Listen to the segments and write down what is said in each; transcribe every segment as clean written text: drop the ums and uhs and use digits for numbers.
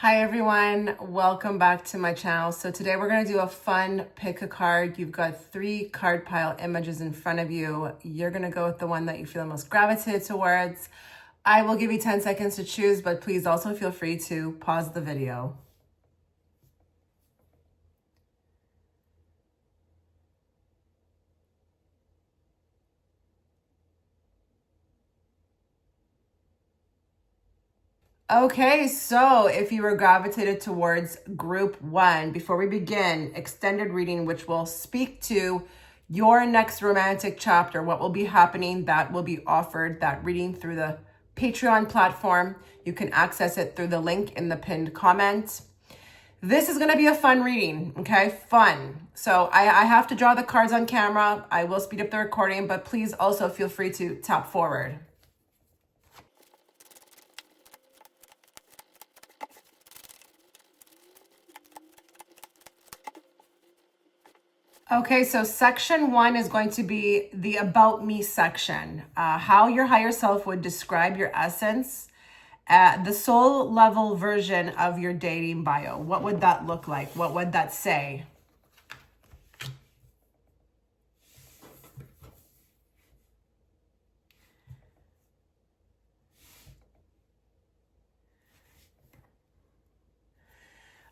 Hi everyone, welcome back to my channel. So today we're going to do a fun pick a card. You've got 3 card pile images in front of you. You're going to go with the one that you feel most gravitated towards. I will give you 10 seconds to choose, but please also feel free to pause the video. Okay, so if you were gravitated towards group 1, before we begin, extended reading, which will speak to your next romantic chapter, what will be happening, that will be offered, that reading through the Patreon platform. You can access it through the link in the pinned comment. This is going to be a fun reading, okay? Fun. So I have to draw the cards on camera. I will speed up the recording, but please also feel free to tap forward. Okay, so section 1 is going to be the About Me section. How your higher self would describe your essence, the soul level version of your dating bio. What would that look like? What would that say?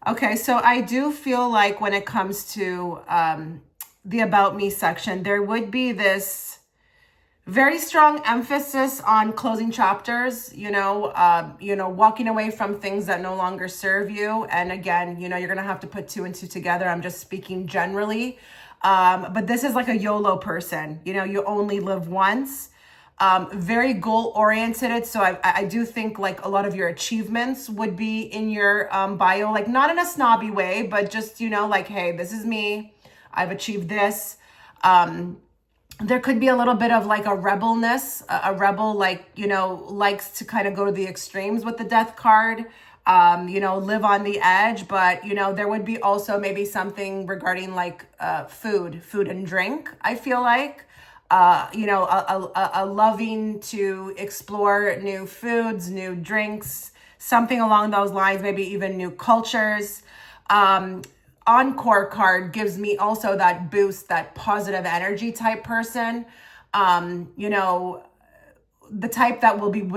Okay, so I do feel like when it comes to the About Me section, there would be this very strong emphasis on closing chapters, walking away from things that no longer serve you. And again, you're going to have to put 2 and 2 together. I'm just speaking generally. But this is like a YOLO person. You only live once. Very goal oriented. So I do think like a lot of your achievements would be in your bio, like not in a snobby way, but just, like, hey, this is me. I've achieved this. There could be a little bit of like a rebelness, a rebel, like, likes to kind of go to the extremes with the death card, live on the edge. But, there would be also maybe something regarding like food and drink, I feel like. A loving to explore new foods, new drinks, something along those lines, maybe even new cultures. Encore card gives me also that boost, that positive energy type person. The type that will be,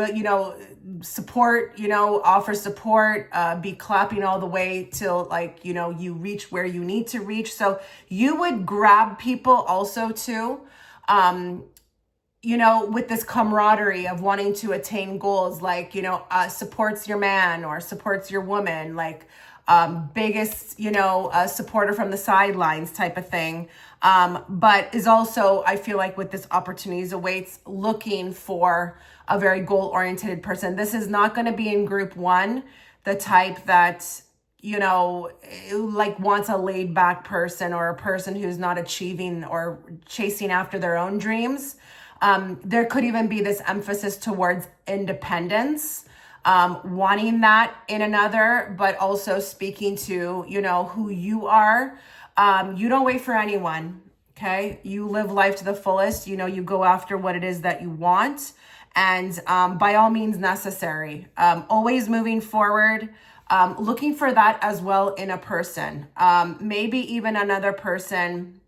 support, offer support, be clapping all the way till like, you reach where you need to reach. So you would grab people also too, with this camaraderie of wanting to attain goals, like, supports your man or supports your woman, like, biggest, supporter from the sidelines type of thing. But is also, I feel like with this opportunities awaits, looking for a very goal-oriented person. This is not going to be in group 1, the type that, like wants a laid back person or a person who's not achieving or chasing after their own dreams. There could even be this emphasis towards independence, wanting that in another, but also speaking to, who you are. You don't wait for anyone. Okay. You live life to the fullest. You go after what it is that you want, and by all means necessary. Always moving forward. Looking for that as well in a person. Maybe even another person,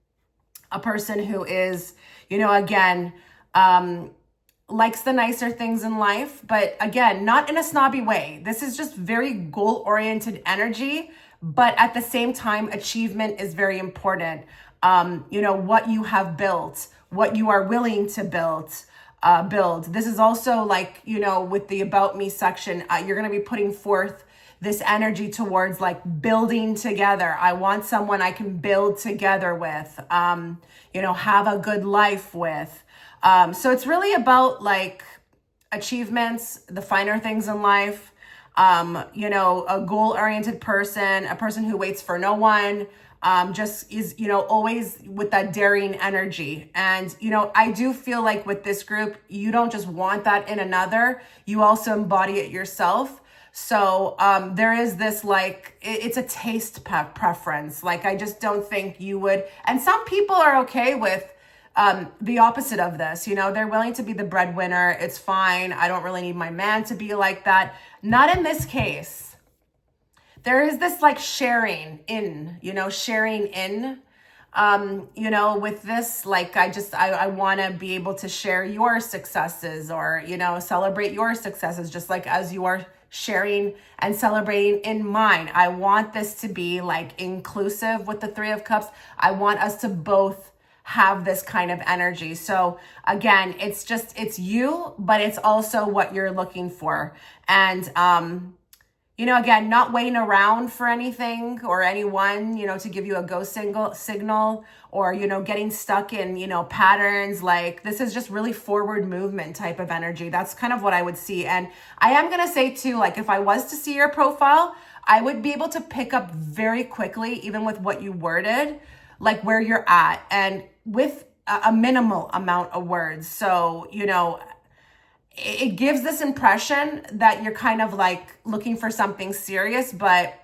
a person who is, again, likes the nicer things in life, but again, not in a snobby way. This is just very goal-oriented energy, but at the same time, achievement is very important. What you have built, what you are willing to build. This is also like, with the About Me section, you're going to be putting forth this energy towards like building together. I want someone I can build together with, have a good life with. So it's really about like achievements, the finer things in life, a goal-oriented person, a person who waits for no one, just is, always with that daring energy. And, I do feel like with this group, you don't just want that in another, you also embody it yourself. So there is this like, it's a taste preference. Like, I just don't think you would, and some people are okay with the opposite of this. They're willing to be the breadwinner. It's fine. I don't really need my man to be like that. Not in this case. there is this like sharing in, with this, like, I want to be able to share your successes, or, celebrate your successes, just like as you are sharing and celebrating in mine. I want this to be like inclusive with the Three of Cups. I want us to both have this kind of energy. So again, it's you, but it's also what you're looking for. And, again, not waiting around for anything or anyone, to give you a go signal, or, getting stuck in, patterns. Like, this is just really forward movement type of energy. That's kind of what I would see. And I am going to say too, like, if I was to see your profile, I would be able to pick up very quickly, even with what you worded, like where you're at, and with a minimal amount of words. So, it gives this impression that you're kind of like looking for something serious, but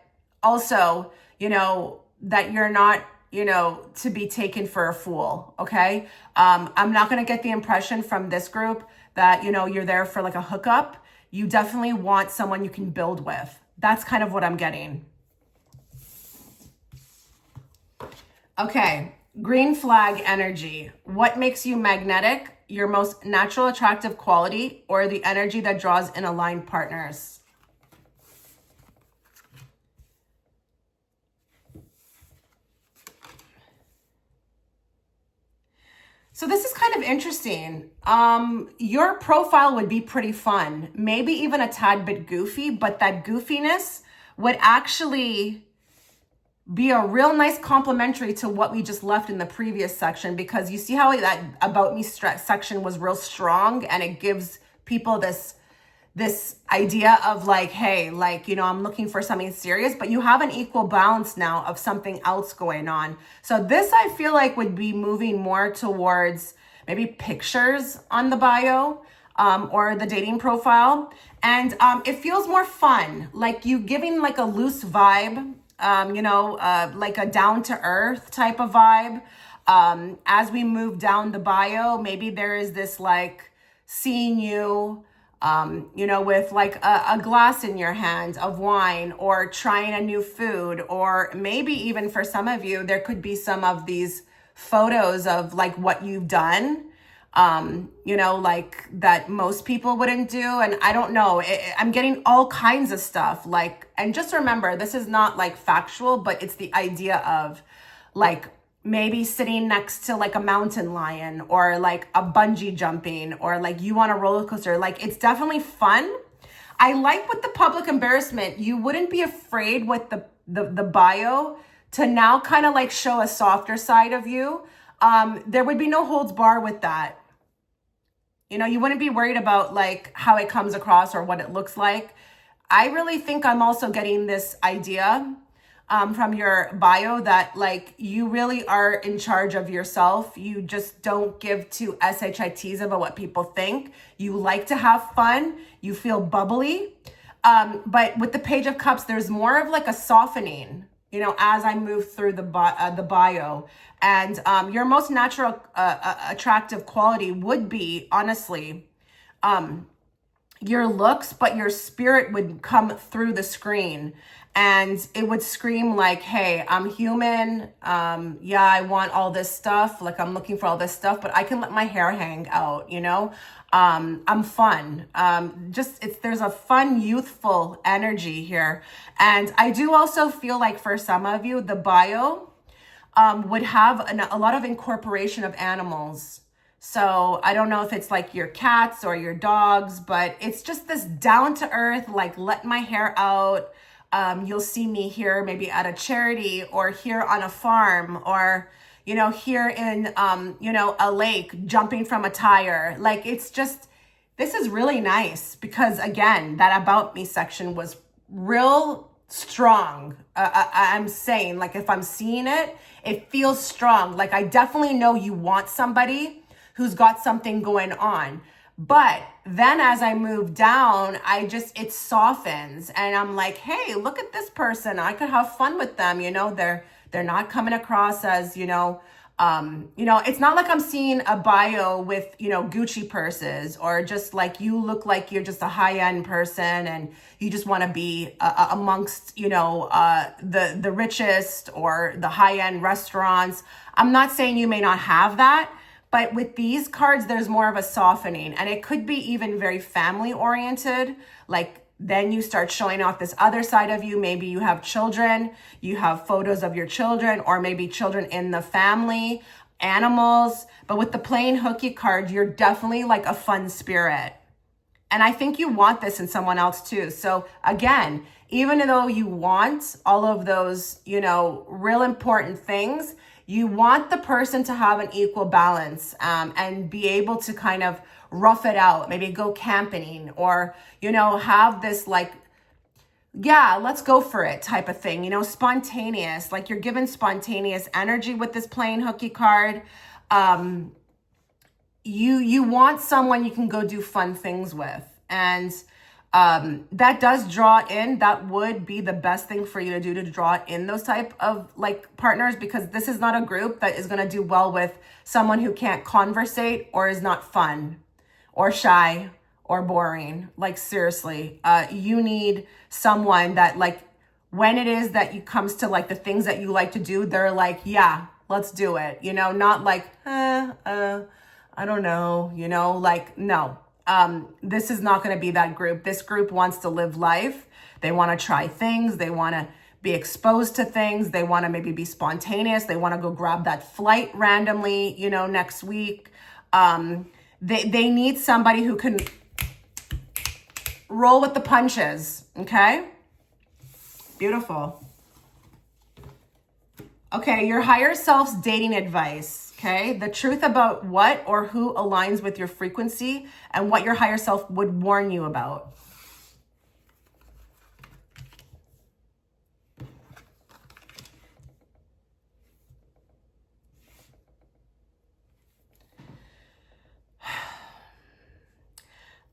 also, that you're not, to be taken for a fool. Okay. I'm not going to get the impression from this group that, you're there for like a hookup. You definitely want someone you can build with. That's kind of what I'm getting. Okay. Green flag energy. What makes you magnetic? Your most natural attractive quality, or the energy that draws in aligned partners? So this is kind of interesting. Your profile would be pretty fun, maybe even a tad bit goofy, but that goofiness would actually be a real nice complementary to what we just left in the previous section, because you see how that about me section was real strong, and it gives people this idea of like, hey, like, I'm looking for something serious, but you have an equal balance now of something else going on. So this, I feel like, would be moving more towards maybe pictures on the bio, or the dating profile. And it feels more fun, like you giving like a loose vibe, like a down to earth type of vibe. As we move down the bio, maybe there is this like seeing you, with like a glass in your hand of wine, or trying a new food, or maybe even for some of you, there could be some of these photos of like what you've done, like that most people wouldn't do. And I don't know, I'm getting all kinds of stuff. Like, and just remember, this is not like factual, but it's the idea of like maybe sitting next to like a mountain lion, or like a bungee jumping, or like you on a roller coaster. Like, it's definitely fun. I like with the public embarrassment, you wouldn't be afraid with the bio to now kind of like show a softer side of you. There would be no holds bar with that. You wouldn't be worried about like how it comes across or what it looks like. I really think I'm also getting this idea from your bio that like you really are in charge of yourself. You just don't give two shits about what people think. You like to have fun. You feel bubbly. But with the Page of Cups, there's more of like a softening, as I move through the bio. And your most natural attractive quality would be, honestly, your looks, but your spirit would come through the screen, and it would scream like, hey, I'm human. Yeah, I want all this stuff. Like, I'm looking for all this stuff, but I can let my hair hang out, I'm fun. There's a fun, youthful energy here. And I do also feel like for some of you, the bio would have a lot of incorporation of animals. So I don't know if it's like your cats or your dogs, but it's just this down to earth, like let my hair out. You'll see me here maybe at a charity, or here on a farm, or, here in, a lake jumping from a tire. Like, it's just, this is really nice, because again, that about me section was real strong. I'm saying, like, if I'm seeing it, it feels strong. Like, I definitely know you want somebody who's got something going on. But then as I move down, it softens, and I'm like, hey, look at this person. I could have fun with them. They're not coming across as, It's not like I'm seeing a bio with, Gucci purses, or just like you look like you're just a high-end person and you just want to be amongst, the richest or the high-end restaurants. I'm not saying you may not have that, but with these cards, there's more of a softening, and it could be even very family oriented. Like, then you start showing off this other side of you. Maybe you have children, you have photos of your children, or maybe children in the family, animals. But with the plain hooky card, you're definitely like a fun spirit. And I think you want this in someone else too. So again, even though you want all of those, real important things, you want the person to have an equal balance, and be able to kind of rough it out, maybe go camping, or, have this like, yeah, let's go for it type of thing, spontaneous, like you're given spontaneous energy with this plain hooky card. You want someone you can go do fun things with. And that does draw in, that would be the best thing for you to do, to draw in those type of like partners, because this is not a group that is going to do well with someone who can't conversate or is not fun or shy or boring. Like, seriously, you need someone that, like, when it is that you comes to like the things that you like to do, they're like, yeah, let's do it. Not like, I don't know, like, no. This is not going to be that group. This group wants to live life. They want to try things. They want to be exposed to things. They want to maybe be spontaneous. They want to go grab that flight randomly, next week. They need somebody who can roll with the punches. Okay. Beautiful. Okay. Your higher self's dating advice. Okay, the truth about what or who aligns with your frequency and what your higher self would warn you about.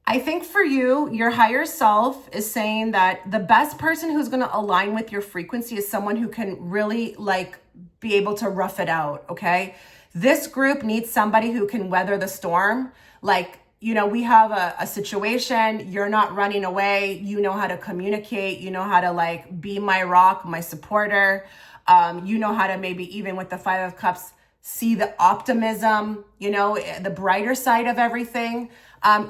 I think for you, your higher self is saying that the best person who's going to align with your frequency is someone who can really like be able to rough it out. Okay. This group needs somebody who can weather the storm. Like, we have a situation, you're not running away, you know how to communicate, you know how to like be my rock, my supporter. You know how to maybe even with the Five of Cups, see the optimism, the brighter side of everything.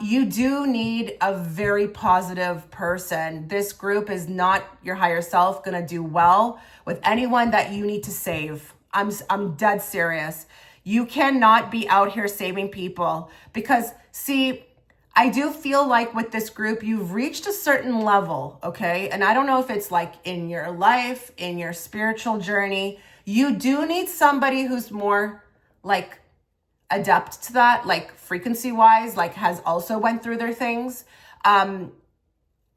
You do need a very positive person. This group is not your higher self going to do well with anyone that you need to save. I'm dead serious. You cannot be out here saving people because, see, I do feel like with this group, you've reached a certain level, okay? And I don't know if it's like in your life, in your spiritual journey, you do need somebody who's more like adept to that, like frequency wise, like has also went through their things.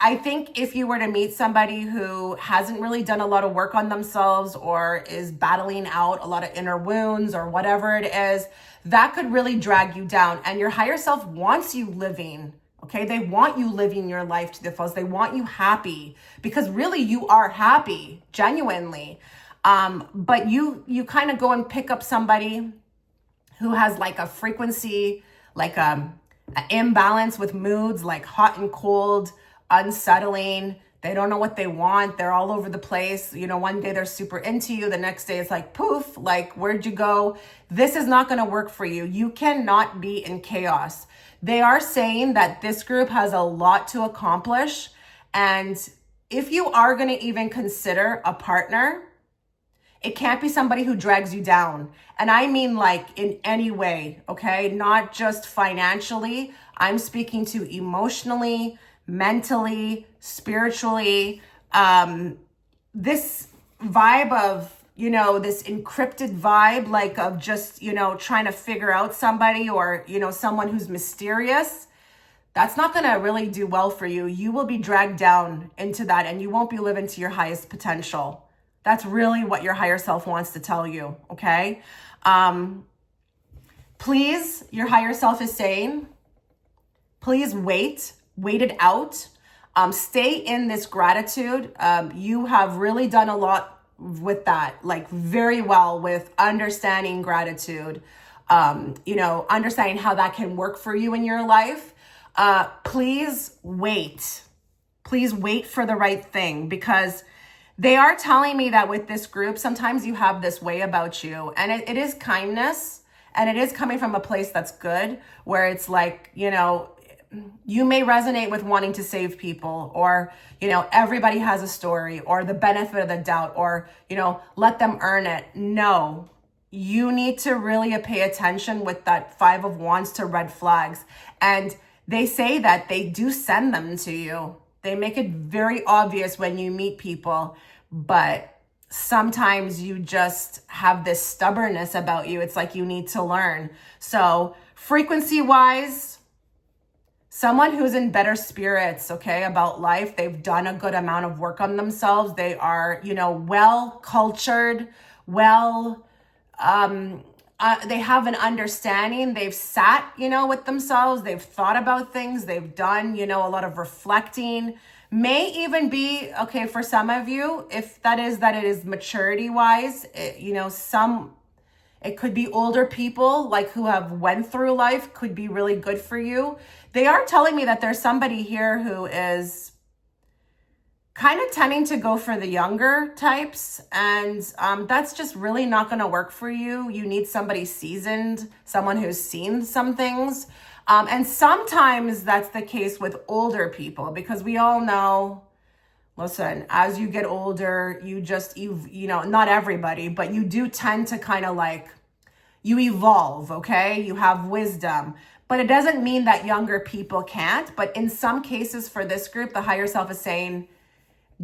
I think if you were to meet somebody who hasn't really done a lot of work on themselves or is battling out a lot of inner wounds or whatever it is, that could really drag you down. And your higher self wants you living, okay? They want you living your life to the fullest. They want you happy because really you are happy, genuinely. But you kind of go and pick up somebody who has like a frequency, like an imbalance with moods, like hot and cold, unsettling. They don't know what they want. They're all over the place. One day they're super into you. The next day it's like, poof, like, where'd you go? This is not going to work for you. You cannot be in chaos. They are saying that this group has a lot to accomplish. And if you are going to even consider a partner, it can't be somebody who drags you down. And I mean like in any way, okay? Not just financially. I'm speaking to emotionally, mentally, spiritually. This vibe of, this encrypted vibe, like of just, trying to figure out somebody or, someone who's mysterious, that's not going to really do well for you. You will be dragged down into that and you won't be living to your highest potential. That's really what your higher self wants to tell you, okay? Please, your higher self is saying, please wait it out. Stay in this gratitude. You have really done a lot with that, like very well with understanding gratitude, understanding how that can work for you in your life. Please wait. Please wait for the right thing, because they are telling me that with this group, sometimes you have this way about you, and it is kindness, and it is coming from a place that's good, where it's like, you may resonate with wanting to save people, or, everybody has a story, or the benefit of the doubt, or, let them earn it. No, you need to really pay attention with that Five of Wands to red flags. And they say that they do send them to you. They make it very obvious when you meet people, but sometimes you just have this stubbornness about you. It's like you need to learn. So frequency wise, someone who's in better spirits, okay, about life. They've done a good amount of work on themselves. They are, well cultured, they have an understanding. They've sat, with themselves. They've thought about things. They've done, a lot of reflecting. May even be, okay, for some of you, if that it is maturity wise, it could be older people like who have went through life, could be really good for you. They are telling me that there's somebody here who is kind of tending to go for the younger types, and that's just really not going to work for you. You need somebody seasoned, someone who's seen some things. And sometimes that's the case with older people, because we all know, listen, as you get older, not everybody, but you do tend to kind of like, you evolve, okay? You have wisdom, but it doesn't mean that younger people can't. But in some cases for this group, the higher self is saying,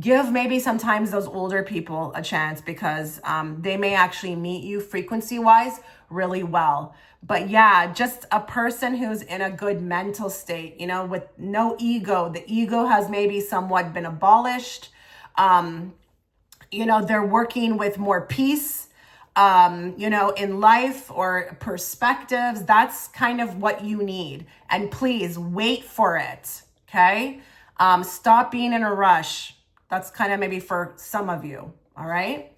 give maybe sometimes those older people a chance, because they may actually meet you frequency wise really well. But yeah, just a person who's in a good mental state, with no ego. The ego has maybe somewhat been abolished. They're working with more peace, in life, or perspectives. That's kind of what you need. And please wait for it. Okay. Stop being in a rush. That's kind of maybe for some of you. All right.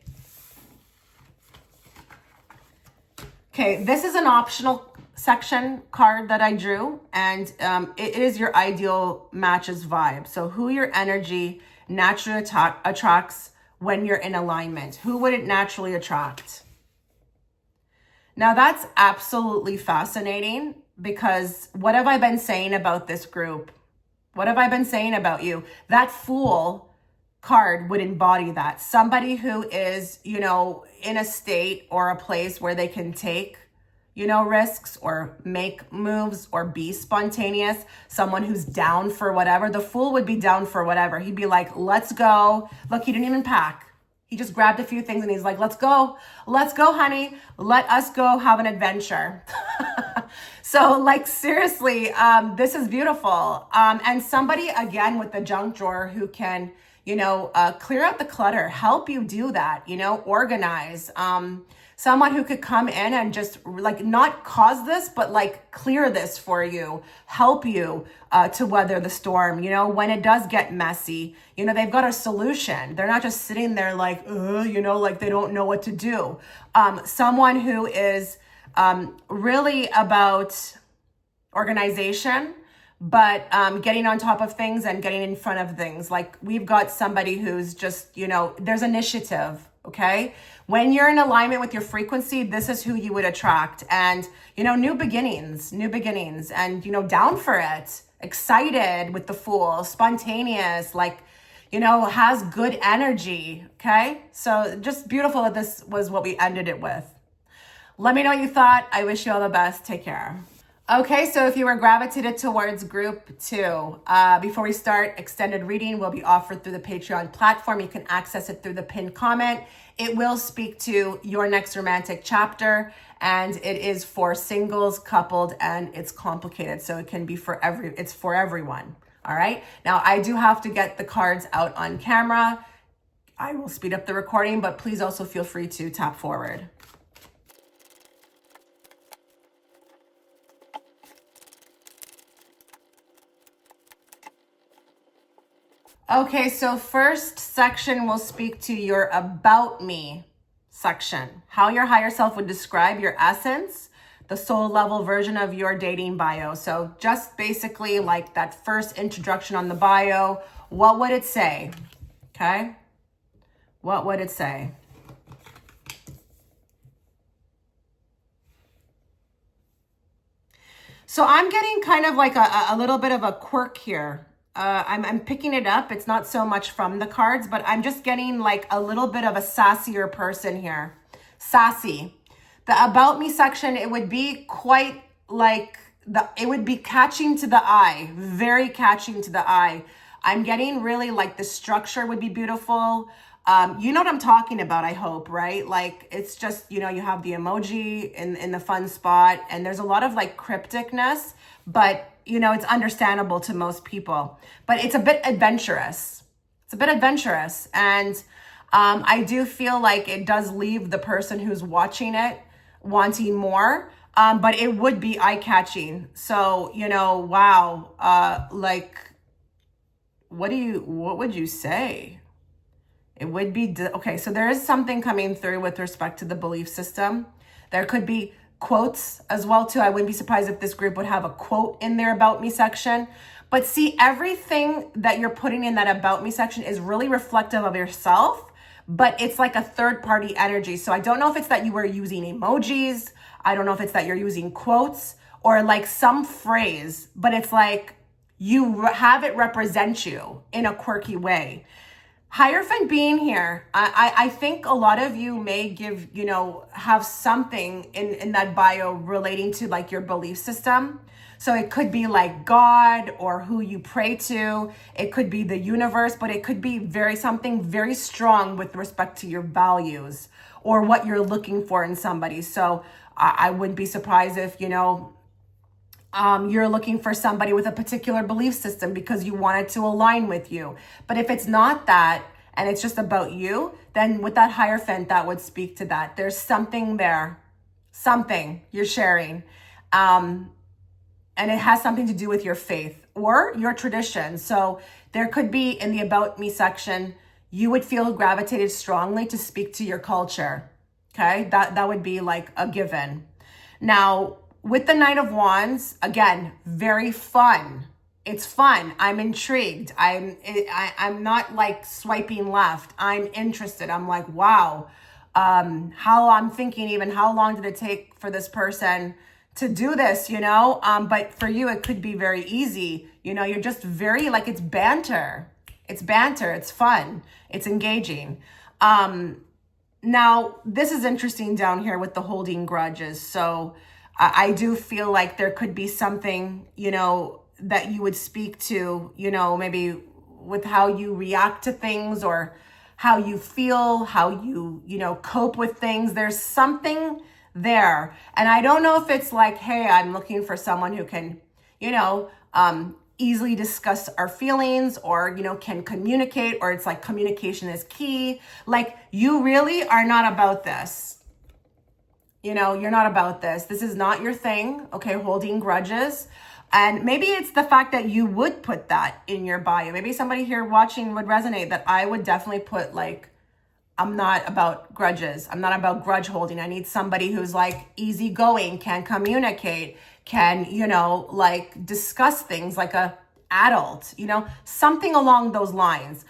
Okay, this is an optional section card that I drew, and it is your ideal matches vibe. So who your energy naturally attracts when you're in alignment. Who would it naturally attract? Now that's absolutely fascinating, because what have I been saying about this group? What have I been saying about you? That Fool card would embody that. Somebody who is, in a state or a place where they can take, risks, or make moves, or be spontaneous. Someone who's down for whatever. The Fool would be down for whatever. He'd be like, let's go. Look, he didn't even pack. He just grabbed a few things and he's like, let's go, honey. Let us go have an adventure. So like, seriously, this is beautiful. And somebody, again, with the junk drawer who can, clear out the clutter, help you do that, organize. Someone who could come in and just like not cause this, but like clear this for you, help you to weather the storm. When it does get messy, they've got a solution. They're not just sitting there like, like they don't know what to do. Someone who is really about organization, but getting on top of things and getting in front of things. Like we've got somebody who's just, there's initiative, okay? When you're in alignment with your frequency, this is who you would attract. And, new beginnings, and, down for it, excited with the Fool, spontaneous, like, has good energy, okay? So just beautiful that this was what we ended it with. Let me know what you thought. I wish you all the best. Take care. Okay, so if you were gravitated towards group 2, before we start, extended reading will be offered through the Patreon platform. You can access it through the pinned comment. It will speak to your next romantic chapter, and it is for singles, coupled, and it's complicated. So it can be it's for everyone. All right. Now I do have to get the cards out on camera. I will speed up the recording, but please also feel free to tap forward. Okay, so first section will speak to your about me section. How your higher self would describe your essence, the soul level version of your dating bio. So just basically like that first introduction on the bio, what would it say? Okay, what would it say? So I'm getting kind of like a little bit of a quirk here. I'm picking it up. It's not so much from the cards, but I'm just getting like a little bit of a sassier person here. Sassy. The about me section, it would be quite like it would be catching to the eye, very catching to the eye. I'm getting really like the structure would be beautiful. You know what I'm talking about, I hope, right? Like it's just, you have the emoji in the fun spot and there's a lot of like crypticness, but it's understandable to most people, but it's a bit adventurous. It's a bit adventurous. And I do feel like it does leave the person who's watching it wanting more, but it would be eye-catching. So, wow, like, what would you say? It would be, okay, so there is something coming through with respect to the belief system. There could be quotes as well too. I wouldn't be surprised if this group would have a quote in their about me section. But see, everything that you're putting in that about me section is really reflective of yourself, but it's like a third party energy. So I don't know if it's that you were using emojis. I don't know if it's that you're using quotes or like some phrase, but it's like you have it represent you in a quirky way. Hierophant being here, I think a lot of you may have something in that bio relating to like your belief system. So it could be like God or who you pray to. It could be the universe, but it could be something very strong with respect to your values or what you're looking for in somebody. So I wouldn't be surprised if, you're looking for somebody with a particular belief system because you want it to align with you. But if it's not that, and it's just about you, then with that Hierophant, that would speak to that. There's something there, something you're sharing. And it has something to do with your faith or your tradition. So there could be in the about me section, you would feel gravitated strongly to speak to your culture. Okay, that would be like a given. Now, with the Knight of Wands, again, very fun. It's fun. I'm intrigued. I'm not like swiping left. I'm interested. I'm like, wow. How I'm thinking even how long did it take for this person to do this, But for you, it could be very easy. You're just very like, it's banter. It's banter. It's fun. It's engaging. Now, this is interesting down here with the holding grudges. So I do feel like there could be something, that you would speak to, maybe with how you react to things or how you feel, how you, cope with things. There's something there. And I don't know if it's like, hey, I'm looking for someone who can, easily discuss our feelings or, can communicate, or it's like communication is key. Like you really are not about this. You're not about this. This is not your thing. Okay. Holding grudges. And maybe it's the fact that you would put that in your bio. Maybe somebody here watching would resonate that I would definitely put like, I'm not about grudges. I'm not about grudge holding. I need somebody who's like easygoing, can communicate, can, like discuss things like a adult, something along those lines.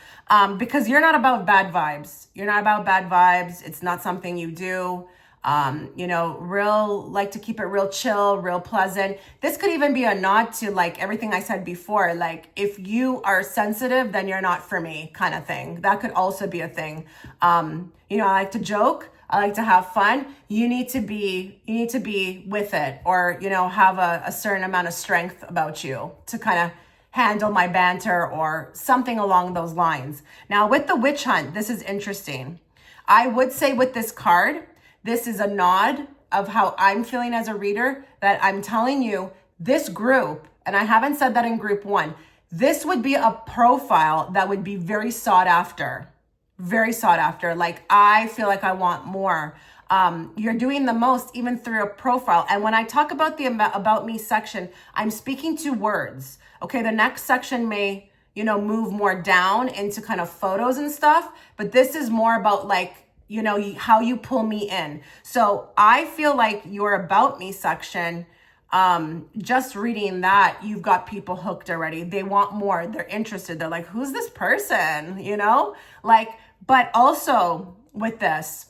Because you're not about bad vibes. You're not about bad vibes. It's not something you do. Like to keep it real chill, real pleasant. This could even be a nod to like everything I said before. Like if you are sensitive, then you're not for me kind of thing. That could also be a thing. I like to joke. I like to have fun. You need to be with it or, have a certain amount of strength about you to kind of handle my banter or something along those lines. Now with the witch hunt, this is interesting. I would say with this card, this is a nod of how I'm feeling as a reader, that I'm telling you this group, and I haven't said that in group one, this would be a profile that would be very sought after. Very sought after. Like, I feel like I want more. You're doing the most even through a profile. And when I talk about the about me section, I'm speaking to words. Okay, the next section may, move more down into kind of photos and stuff. But this is more about like, how you pull me in. So I feel like your about me section, just reading that, you've got people hooked already. They want more. They're interested. They're like, who's this person? But also with this,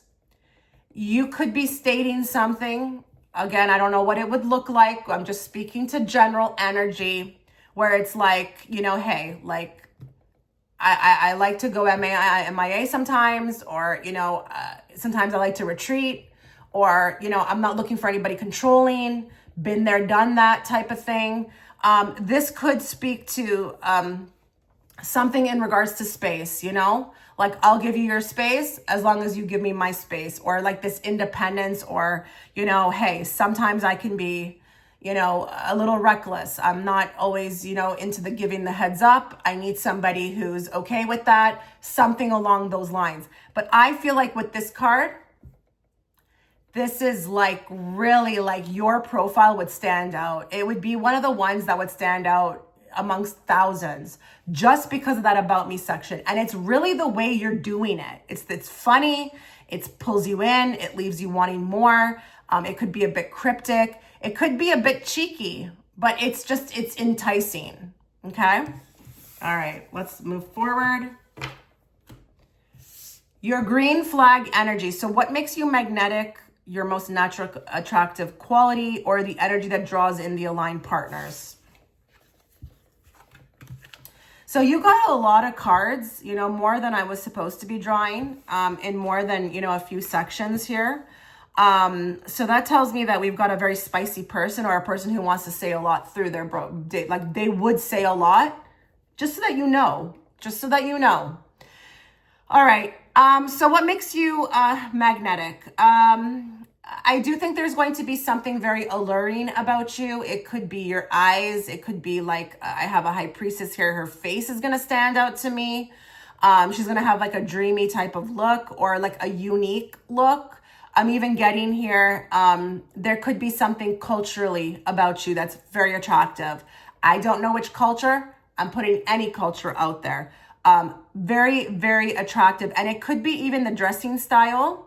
you could be stating something. Again, I don't know what it would look like. I'm just speaking to general energy where it's like, hey, like I like to go MIA sometimes, or, sometimes I like to retreat, or, I'm not looking for anybody controlling, been there, done that type of thing. This could speak to something in regards to space, like I'll give you your space as long as you give me my space, or like this independence, or, hey, sometimes I can be, a little reckless. I'm not always, into the giving the heads up. I need somebody who's okay with that, something along those lines. But I feel like with this card, this is like really like your profile would stand out. It would be one of the ones that would stand out amongst thousands just because of that about me section. And it's really the way you're doing it. It's funny. It pulls you in. It leaves you wanting more. It could be a bit cryptic. It could be a bit cheeky, but it's enticing. Okay. All right, let's move forward. Your green flag energy. So what makes you magnetic? Your most natural attractive quality, or the energy that draws in the aligned partners. So you got a lot of cards, more than I was supposed to be drawing, in more than, a few sections here. So that tells me that we've got a very spicy person, or a person who wants to say a lot through their like they would say a lot, just so that you know. All right. So what makes you magnetic? I do think there's going to be something very alluring about you. It could be your eyes. It could be like, I have a high priestess here. Her face is going to stand out to me. She's going to have like a dreamy type of look, or like a unique look. I'm even getting here, there could be something culturally about you that's very attractive. I don't know which culture. I'm putting any culture out there. Very, very attractive. And it could be even the dressing style.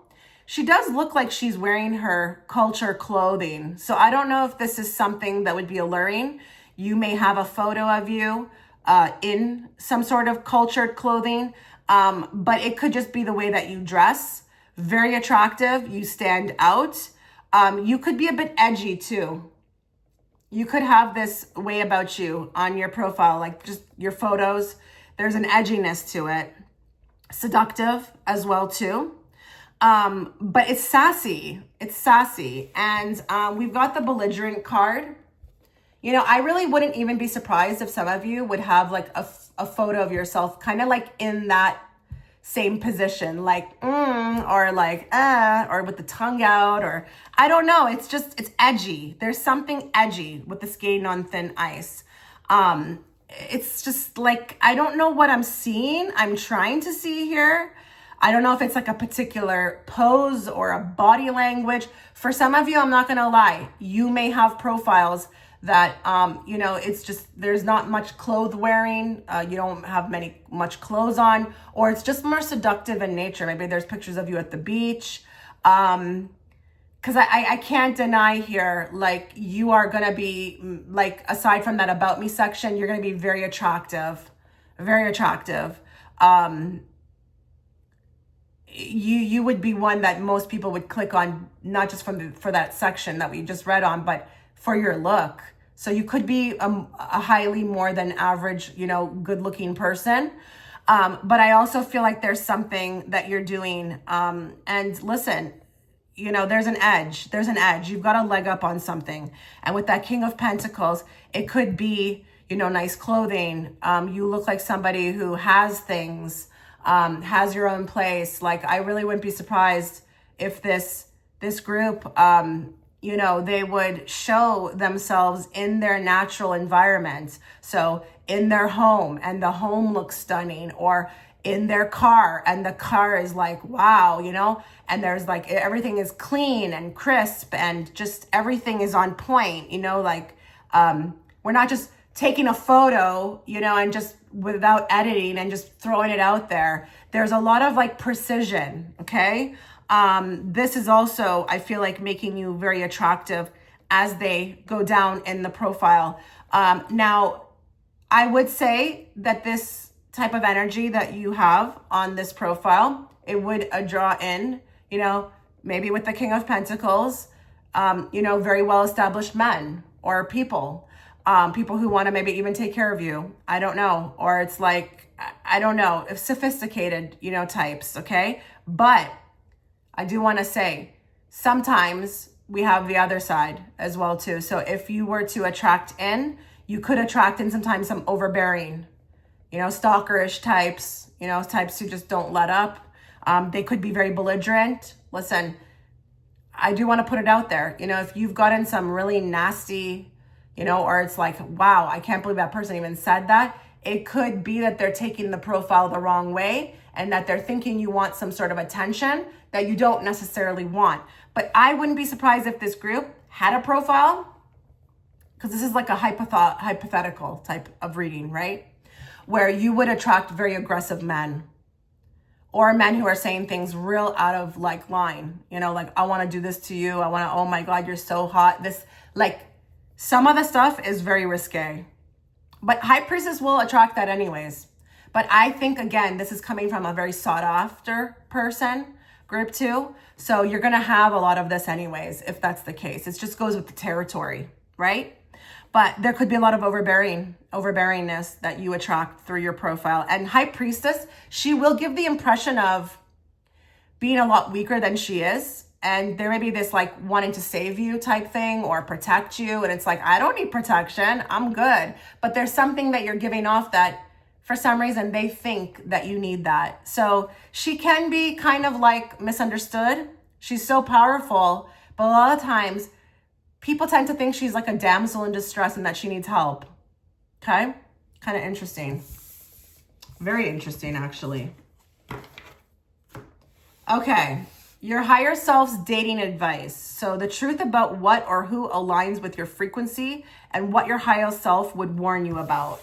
She does look like she's wearing her culture clothing. So I don't know if this is something that would be alluring. You may have a photo of you in some sort of cultured clothing, but it could just be the way that you dress. Very attractive. You stand out. You could be a bit edgy too. You could have this way about you on your profile, like just your photos. There's an edginess to it. Seductive as well too. But it's sassy. And we've got the belligerent card. I really wouldn't even be surprised if some of you would have like a photo of yourself kind of like in that same position, like, or like, or with the tongue out, or I don't know. It's edgy. There's something edgy with the skating on thin ice. It's just like, I don't know what I'm seeing. I'm trying to see here. I don't know if it's like a particular pose or a body language. For some of you, I'm not going to lie. You may have profiles that, it's just, there's not much clothes wearing. You don't have much clothes on, or it's just more seductive in nature. Maybe there's pictures of you at the beach. Cause I can't deny here, like you are going to be like, aside from that about me section, you're going to be very attractive, very attractive. You would be one that most people would click on, not just for that section that we just read on, but for your look. So you could be a highly more than average, good looking person. But I also feel like there's something that you're doing. And listen, there's an edge. You've got a leg up on something. And with that King of Pentacles, it could be, nice clothing. You look like somebody who has things, has your own place. Like, I really wouldn't be surprised if this group, they would show themselves in their natural environment. So in their home, and the home looks stunning, or in their car, and the car is like, wow, and there's like, everything is clean and crisp, and just everything is on point, we're not just taking a photo, you know, and just without editing and just throwing it out there. There's a lot of like precision, okay? This is also, I feel like, making you very attractive as they go down in the profile. Now, I would say that this type of energy that you have on this profile, it would draw in, you know, maybe with the King of Pentacles, you know, very well-established men or people. People who want to maybe even take care of you. I don't know. Or it's like, I don't know, if sophisticated, you know, types, okay? But I do want to say, sometimes we have the other side as well too. So if you were to attract in, you could attract in sometimes some overbearing, you know, stalkerish types, you know, types who just don't let up. They could be very belligerent. Listen, I do want to put it out there. You know, if you've gotten some really nasty, you know, or it's like, wow, I can't believe that person even said that. It could be that they're taking the profile the wrong way and that they're thinking you want some sort of attention that you don't necessarily want. But I wouldn't be surprised if this group had a profile, because this is like a hypothetical type of reading, right? Where you would attract very aggressive men or men who are saying things real out of like line, you know, like, I want to do this to you. I want to, oh my God, you're so hot. This, like, some of the stuff is very risque, but High Priestess will attract that anyways. But I think, again, this is coming from a very sought after person, group 2. So you're going to have a lot of this anyways, if that's the case. It just goes with the territory, right? But there could be a lot of overbearingness that you attract through your profile. And High Priestess, she will give the impression of being a lot weaker than she is. And there may be this like wanting to save you type thing or protect you. And it's like, I don't need protection. I'm good. But there's something that you're giving off that for some reason they think that you need that. So she can be kind of like misunderstood. She's so powerful. But a lot of times people tend to think she's like a damsel in distress and that she needs help. Okay? Kind of interesting. Very interesting, actually. Okay. Your higher self's dating advice. So the truth about what or who aligns with your frequency and what your higher self would warn you about.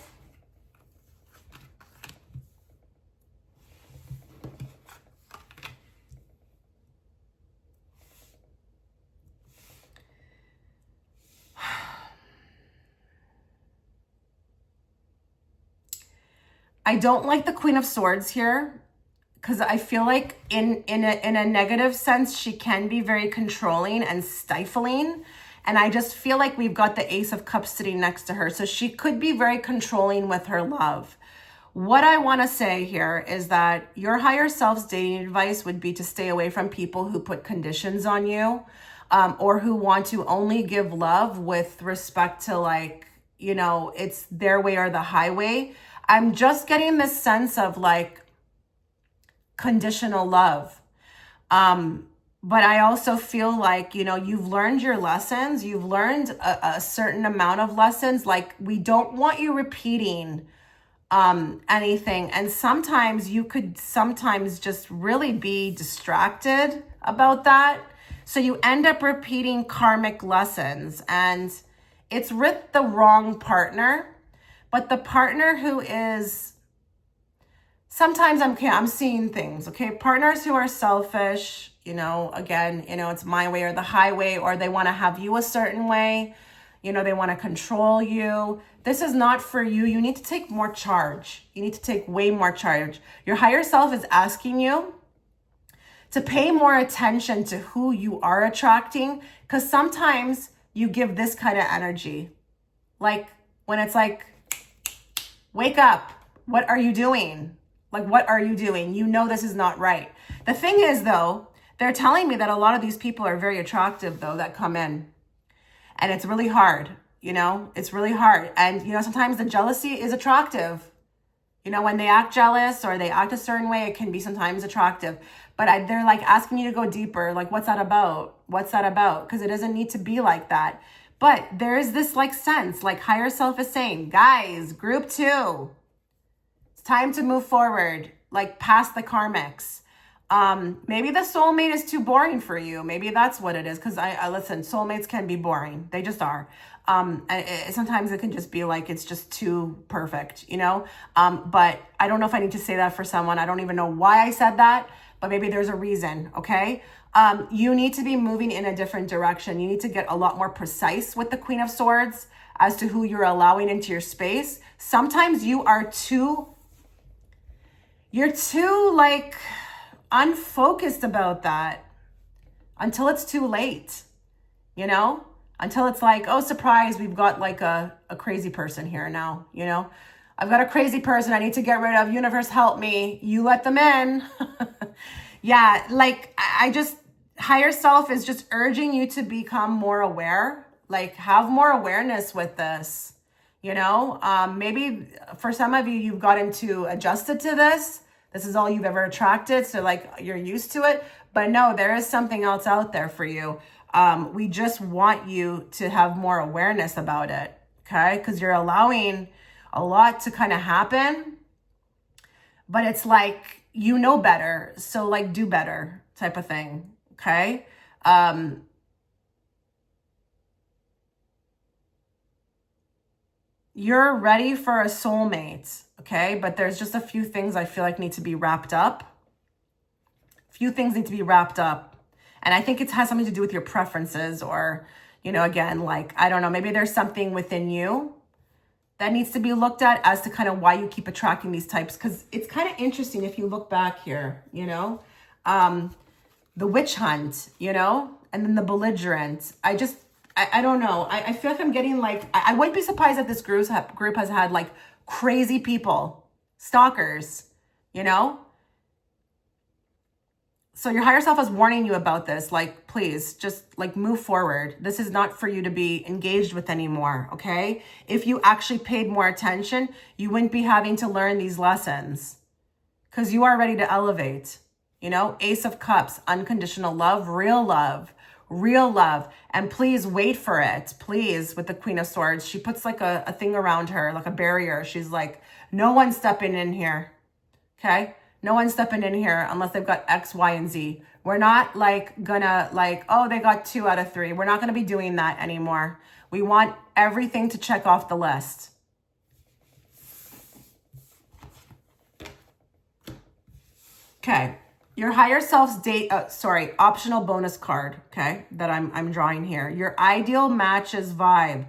I don't like the Queen of Swords here, because I feel like in a negative sense, she can be very controlling and stifling. And I just feel like we've got the Ace of Cups sitting next to her. So she could be very controlling with her love. What I want to say here is that your higher self's dating advice would be to stay away from people who put conditions on you, or who want to only give love with respect to, like, you know, it's their way or the highway. I'm just getting this sense of like conditional love. But I also feel like, you know, you've learned your lessons. You've learned a certain amount of lessons. Like, we don't want you repeating anything. And sometimes you could sometimes just really be distracted about that. So you end up repeating karmic lessons, and it's with the wrong partner. But the partner who is, sometimes I'm seeing things, okay? Partners who are selfish, you know, again, you know, it's my way or the highway, or they want to have you a certain way. You know, they want to control you. This is not for you. You need to take more charge. You need to take way more charge. Your higher self is asking you to pay more attention to who you are attracting, because sometimes you give this kind of energy. Like when it's like, wake up. What are you doing? Like, what are you doing? You know this is not right. The thing is, though, they're telling me that a lot of these people are very attractive, though, that come in. And it's really hard, you know? It's really hard. And, you know, sometimes the jealousy is attractive. You know, when they act jealous or they act a certain way, it can be sometimes attractive. But they're like asking you to go deeper. Like, what's that about? What's that about? Because it doesn't need to be like that. But there is this like sense, like higher self is saying, guys, group 2, it's time to move forward, like past the karmics. Maybe the soulmate is too boring for you. Maybe that's what it is. Because I listen, soulmates can be boring. They just are. Sometimes it can just be like, it's just too perfect, you know? But I don't know if I need to say that for someone. I don't even know why I said that, but maybe there's a reason, okay? You need to be moving in a different direction. You need to get a lot more precise with the Queen of Swords as to who you're allowing into your space. Sometimes you're too like unfocused about that until it's too late, you know? Until it's like, oh, surprise, we've got like a crazy person here now, you know? I've got a crazy person I need to get rid of. Universe, help me. You let them in. Yeah, like higher self is just urging you to become more aware, like have more awareness with this, you know? Maybe for some of you, you've gotten too adjusted to this. This is all you've ever attracted. So like you're used to it, but no, there is something else out there for you. We just want you to have more awareness about it. Okay. Cause you're allowing a lot to kind of happen, but it's like, you know better. So like do better type of thing. Okay. You're ready for a soulmate. Okay. But there's just a few things I feel like need to be wrapped up. Few things need to be wrapped up. And I think it has something to do with your preferences or, you know, again, like, I don't know, maybe there's something within you that needs to be looked at as to kind of why you keep attracting these types. Because it's kind of interesting if you look back here, you know, the witch hunt, you know, and then the belligerent. I don't know. I feel like I'm getting like, I wouldn't be surprised if this group has had like crazy people, stalkers, you know? So your higher self is warning you about this. Like, please just like move forward. This is not for you to be engaged with anymore. Okay. If you actually paid more attention, you wouldn't be having to learn these lessons because you are ready to elevate, you know, Ace of Cups, unconditional love, real love, real love. And please wait for it. Please, with the Queen of Swords, she puts like a thing around her, like a barrier. She's like, no one's stepping in here. Okay. No one's stepping in here unless they've got X, Y, and Z. We're not like gonna like, oh, they got 2 out of 3. We're not gonna be doing that anymore. We want everything to check off the list. Okay, your higher self's optional bonus card, okay, that I'm drawing here. Your ideal matches vibe.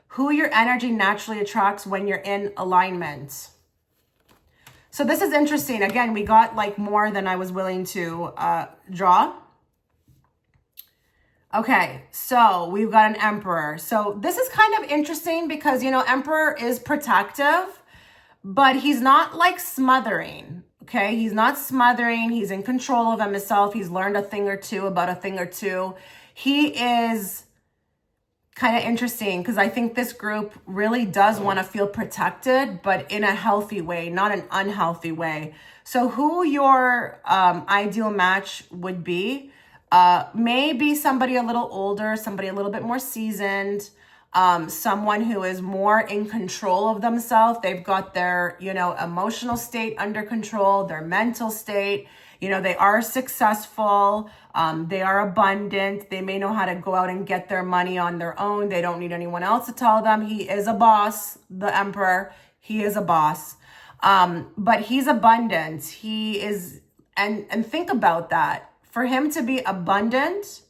Who your energy naturally attracts when you're in alignment. So this is interesting. Again, we got like more than I was willing to draw. Okay, so we've got an Emperor. So this is kind of interesting because, you know, Emperor is protective, but he's not like smothering. Okay, he's not smothering. He's in control of himself. He's learned a thing or two about a thing or two. He is kind of interesting because I think this group really does want to feel protected, but in a healthy way, not an unhealthy way. So who your ideal match would be, maybe somebody a little older, somebody a little bit more seasoned, someone who is more in control of themselves. They've got their, you know, emotional state under control, their mental state. You know, they are successful. They are abundant. They may know how to go out and get their money on their own. They don't need anyone else to tell them. He is a boss, the Emperor. He is a boss. But he's abundant. He is, and think about that. For him to be abundant,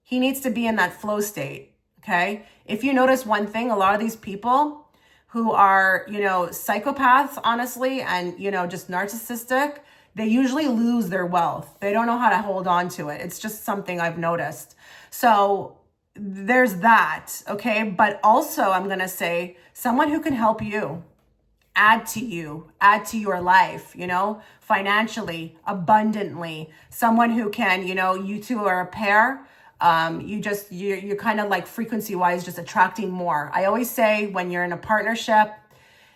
he needs to be in that flow state. Okay. If you notice one thing, a lot of these people who are, you know, psychopaths, honestly, and, you know, just narcissistic, they usually lose their wealth. They don't know how to hold on to it. It's just something I've noticed. So there's that, okay? But also I'm going to say someone who can help you, add to your life, you know, financially, abundantly. Someone who can, you know, you two are a pair. You're kind of like frequency wise, just attracting more. I always say when you're in a partnership,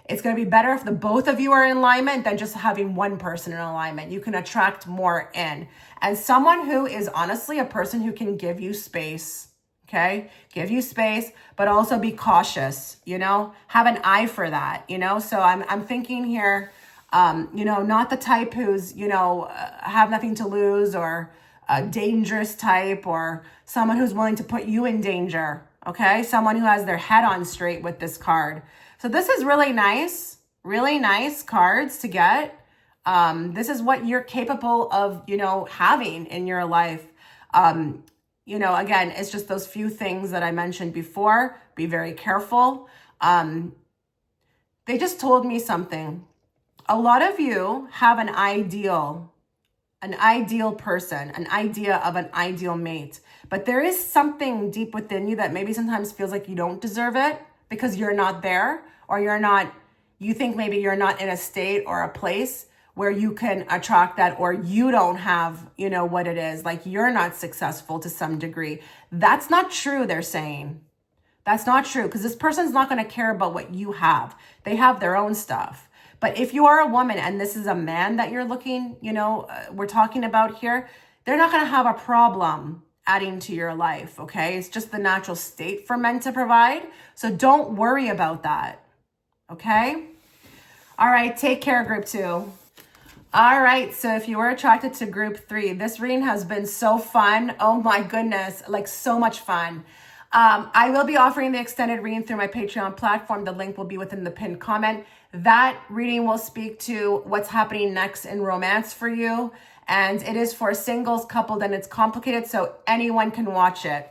it's going to be better if the both of you are in alignment than just having one person in alignment. You can attract more in. And someone who is honestly a person who can give you space, okay? Give you space, but also be cautious, you know? Have an eye for that, you know? So I'm thinking here, You know, not the type who's, you know, have nothing to lose, or a dangerous type, or someone who's willing to put you in danger. Okay. Someone who has their head on straight with this card. So this is really nice cards to get. This is what you're capable of, you know, having in your life. You know, again, it's just those few things that I mentioned before. Be very careful. They just told me something. A lot of you have an ideal person, an idea of an ideal mate, but there is something deep within you that maybe sometimes feels like you don't deserve it because you're not there, or you think maybe you're not in a state or a place where you can attract that, or you don't have, you know, what it is, like you're not successful to some degree. That's not true, they're saying. That's not true, because this person's not going to care about what you have. They have their own stuff. But if you are a woman and this is a man that you're looking, you know, we're talking about here, they're not going to have a problem adding to your life, okay? It's just the natural state for men to provide. So don't worry about that, okay? All right, take care, group 2. All right, so if you were attracted to group 3, this reading has been so fun. Oh my goodness, like so much fun. I will be offering the extended reading through my Patreon platform. The link will be within the pinned comment. That reading will speak to what's happening next in romance for you. And it is for singles, coupled, and it's complicated, so anyone can watch it.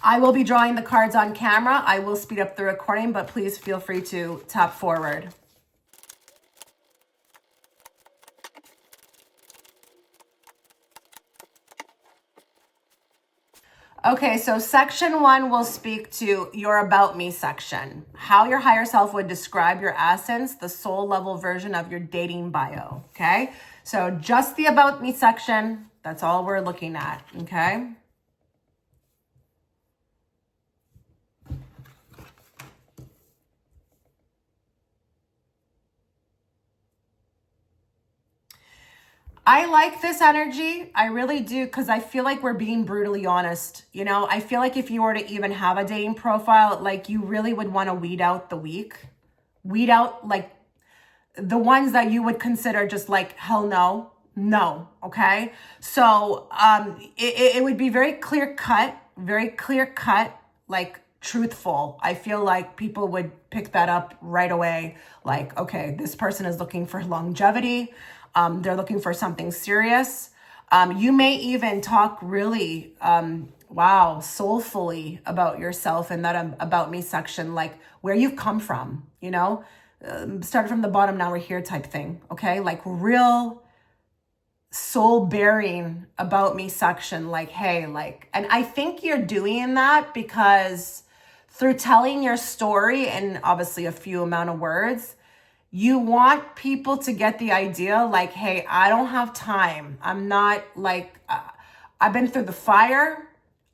I will be drawing the cards on camera. I will speed up the recording, but please feel free to tap forward. Okay, so section 1 will speak to your about me section. How your higher self would describe your essence, the soul level version of your dating bio, okay? So just the about me section, that's all we're looking at, okay? I like this energy. I really do, because I feel like we're being brutally honest. You know, I feel like if you were to even have a dating profile, like you really would want to weed out the weak. Weed out like the ones that you would consider just like, hell no, okay? So it would be very clear cut, like truthful. I feel like people would pick that up right away. Like, okay, this person is looking for longevity. They're looking for something serious. You may even talk really, soulfully about yourself in that about me section, like where you've come from, you know, started from the bottom, now we're here type thing. Okay. Like real soul bearing about me section. Like, hey, like, and I think you're doing that because through telling your story and obviously a few amount of words, you want people to get the idea like, hey, I don't have time. I'm not like, I've been through the fire.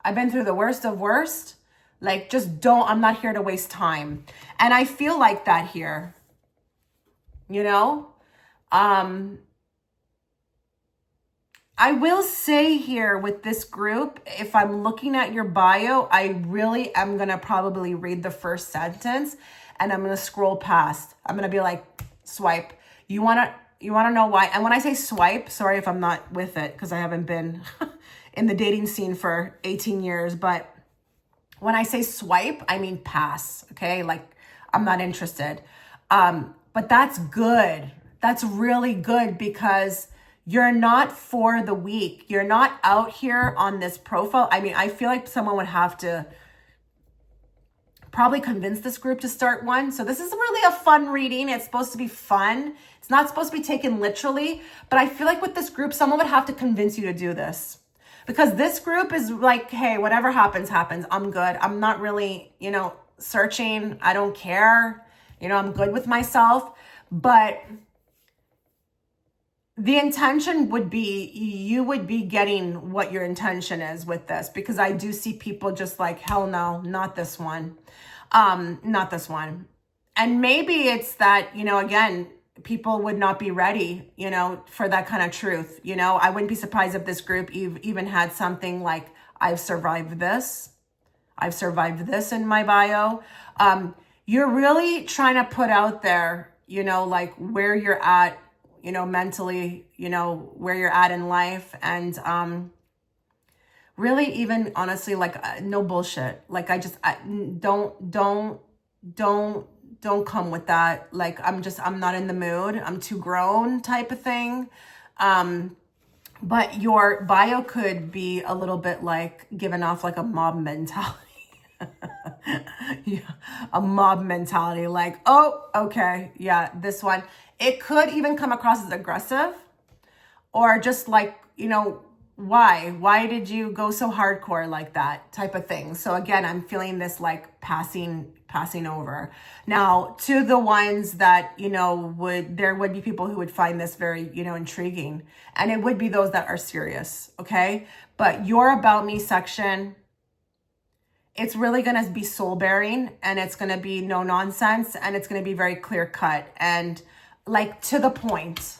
I've been through the worst of worst. Like, just I'm not here to waste time. And I feel like that here, you know? I will say here with this group, if I'm looking at your bio, I really am going to probably read the first sentence and I'm going to scroll past. I'm going to be like, swipe. You want to know why? And when I say swipe, sorry if I'm not with it because I haven't been in the dating scene for 18 years. But when I say swipe, I mean pass. Okay. Like I'm not interested. But that's good. That's really good because you're not for the weak. You're not out here on this profile. I mean, I feel like someone would have to probably convince this group to start one. So this is really a fun reading. It's supposed to be fun. It's not supposed to be taken literally, but I feel like with this group, someone would have to convince you to do this because this group is like, hey, whatever happens, happens. I'm good. I'm not really, you know, searching. I don't care. You know, I'm good with myself, but the intention would be, you would be getting what your intention is with this because I do see people just like, hell no, not this one. Not this one. And maybe it's that, you know, again, people would not be ready, you know, for that kind of truth. You know, I wouldn't be surprised if this group even had something like, I've survived this in my bio. You're really trying to put out there, like where you're at, mentally, where you're at in life. And really even honestly, like no bullshit. Like don't come with that. Like, I'm not in the mood. I'm too grown type of thing. But your bio could be a little bit like giving off like a mob mentality. Yeah, a mob mentality, like, oh, okay, yeah, this one. It could even come across as aggressive, or just like, why did you go so hardcore like that type of thing. So again, I'm feeling this like passing over. Now, to the ones that, there would be people who would find this very, intriguing, and it would be those that are serious. Okay. But your about me section, it's really going to be soul bearing, and it's going to be no nonsense, and it's going to be very clear cut and like to the point.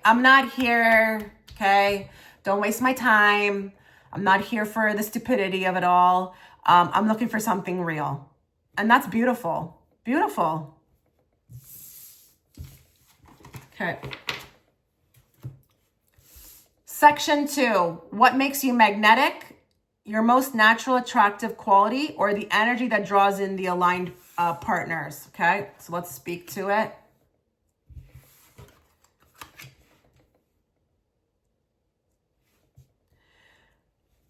I'm not here. Okay. Don't waste my time. I'm not here for the stupidity of it all. I'm looking for something real. And that's beautiful. Beautiful. Okay. Section 2, what makes you magnetic? Your most natural attractive quality, or the energy that draws in the aligned partners. Okay, so let's speak to it.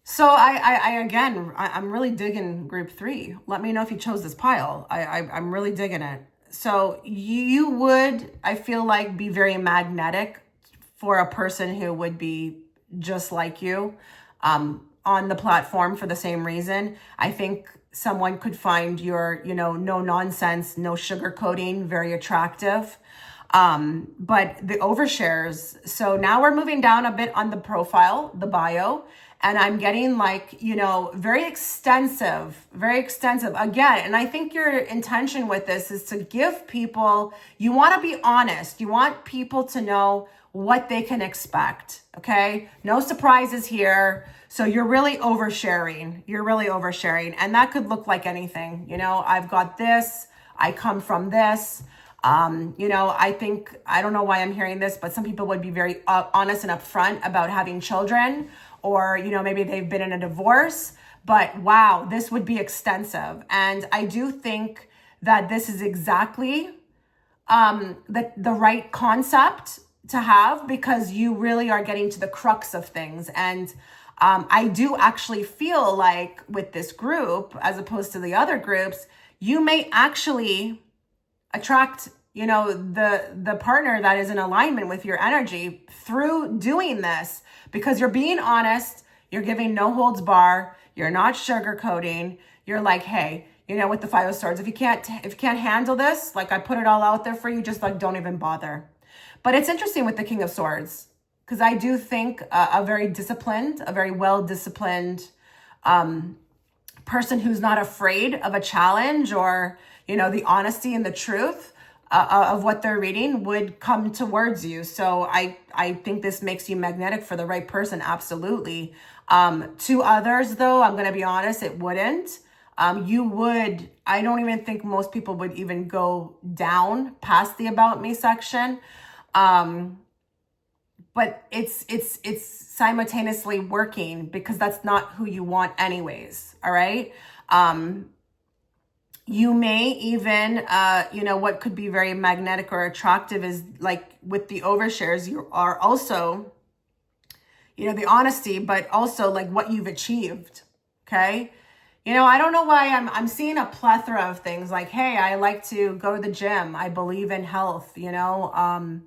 So I'm really digging group 3. Let me know if you chose this pile. I'm really digging it. So you would, I feel like, be very magnetic for a person who would be just like you. On the platform for the same reason. I think someone could find your, no nonsense, no sugarcoating, very attractive. But the overshares. So now we're moving down a bit on the profile, the bio, and I'm getting like, very extensive. Again, and I think your intention with this is to give people, you want to be honest. You want people to know what they can expect. Okay. No surprises here. So you're really oversharing. And that could look like anything. I've got this, I come from this. I think, I don't know why I'm hearing this, but some people would be very honest and upfront about having children, or, maybe they've been in a divorce, but wow, this would be extensive. And I do think that this is exactly the right concept to have, because you really are getting to the crux of things. And I do actually feel like with this group, as opposed to the other groups, you may actually attract, the partner that is in alignment with your energy through doing this, because you're being honest, you're giving no holds bar, you're not sugarcoating, you're like, hey, with the 5 of Swords, if you can't handle this, like I put it all out there for you, just like don't even bother. But it's interesting with the King of Swords, because I do think a very well-disciplined person who's not afraid of a challenge, or, the honesty and the truth of what they're reading would come towards you. So I think this makes you magnetic for the right person. Absolutely. To others, though, I'm going to be honest, it wouldn't. I don't even think most people would even go down past the about me section. But it's simultaneously working, because that's not who you want anyways. All right. You may even, what could be very magnetic or attractive is like with the overshares, you are also, the honesty, but also like what you've achieved. Okay. I don't know why I'm seeing a plethora of things like, hey, I like to go to the gym. I believe in health, I'm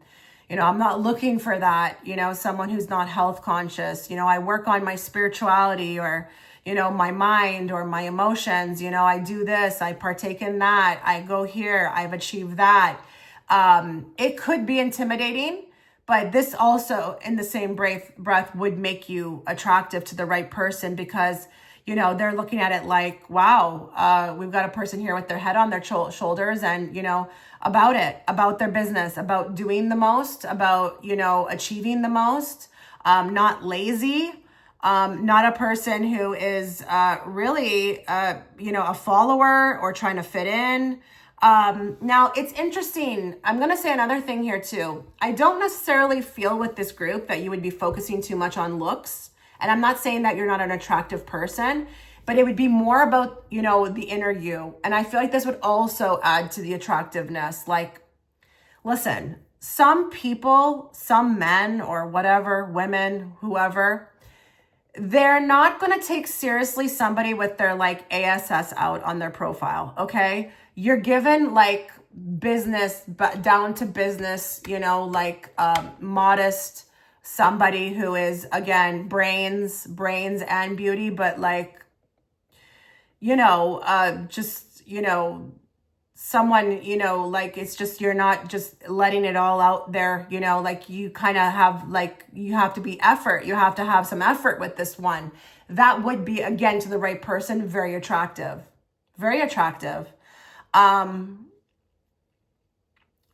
not looking for that, someone who's not health conscious. I work on my spirituality, or, my mind or my emotions. I do this, I partake in that, I go here, I've achieved that. It could be intimidating, but this also in the same breath would make you attractive to the right person, because, they're looking at it like, wow, we've got a person here with their head on their shoulders, and, about their business, about doing the most, about, achieving the most, not lazy, not a person who is really, a follower or trying to fit in. Now it's interesting. I'm going to say another thing here too. I don't necessarily feel with this group that you would be focusing too much on looks. And I'm not saying that you're not an attractive person, but it would be more about, you know, the inner you. And I feel like this would also add to the attractiveness. Like, listen, some people, some men or whatever, women, whoever, they're not going to take seriously somebody with their like ASS out on their profile. Okay. You're given like business, but down to business, you know, like modest, somebody who is, again, brains and beauty, but like, you know, just, you know, someone, you know, like it's just, you're not just letting it all out there, you know, like you kind of have like, you have to be effort. You have to have some effort with this one. That would be, again, to the right person, very attractive, very attractive.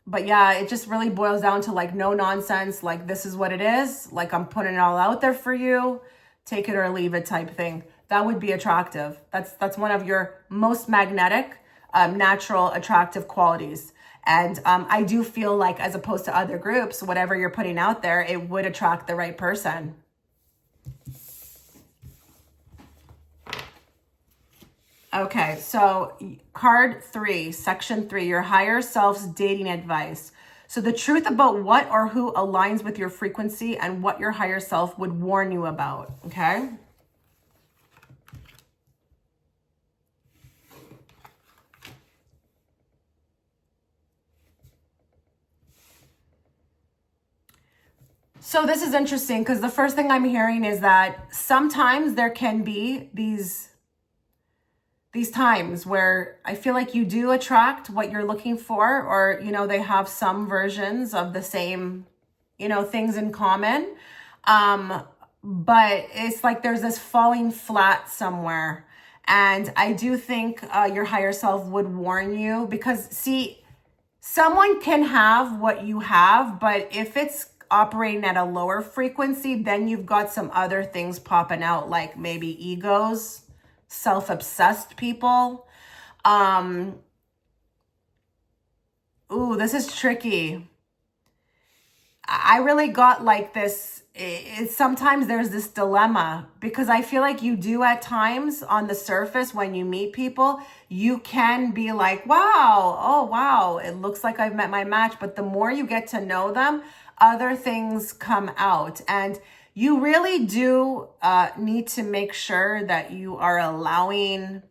But yeah, it just really boils down to like no nonsense. Like, this is what it is. Like, I'm putting it all out there for you. Take it or leave it type thing. That would be attractive. That's one of your most magnetic, natural, attractive qualities. And I do feel like, as opposed to other groups, whatever you're putting out there, it would attract the right person. Okay, so card 3, section 3, your higher self's dating advice. So the truth about what or who aligns with your frequency and what your higher self would warn you about, okay? So this is interesting because the first thing I'm hearing is that sometimes there can be these times where I feel like you do attract what you're looking for, or, you know, they have some versions of the same, you know, things in common. But it's like there's this falling flat somewhere. And I do think your higher self would warn you, because see, someone can have what you have, but if it's operating at a lower frequency, then you've got some other things popping out, like maybe egos, self-obsessed people. Ooh, this is tricky. I really got like this. Sometimes there's this dilemma, because I feel like you do at times on the surface when you meet people, you can be like, wow, oh, wow, it looks like I've met my match. But the more you get to know them, other things come out. And you really do need to make sure that you are allowing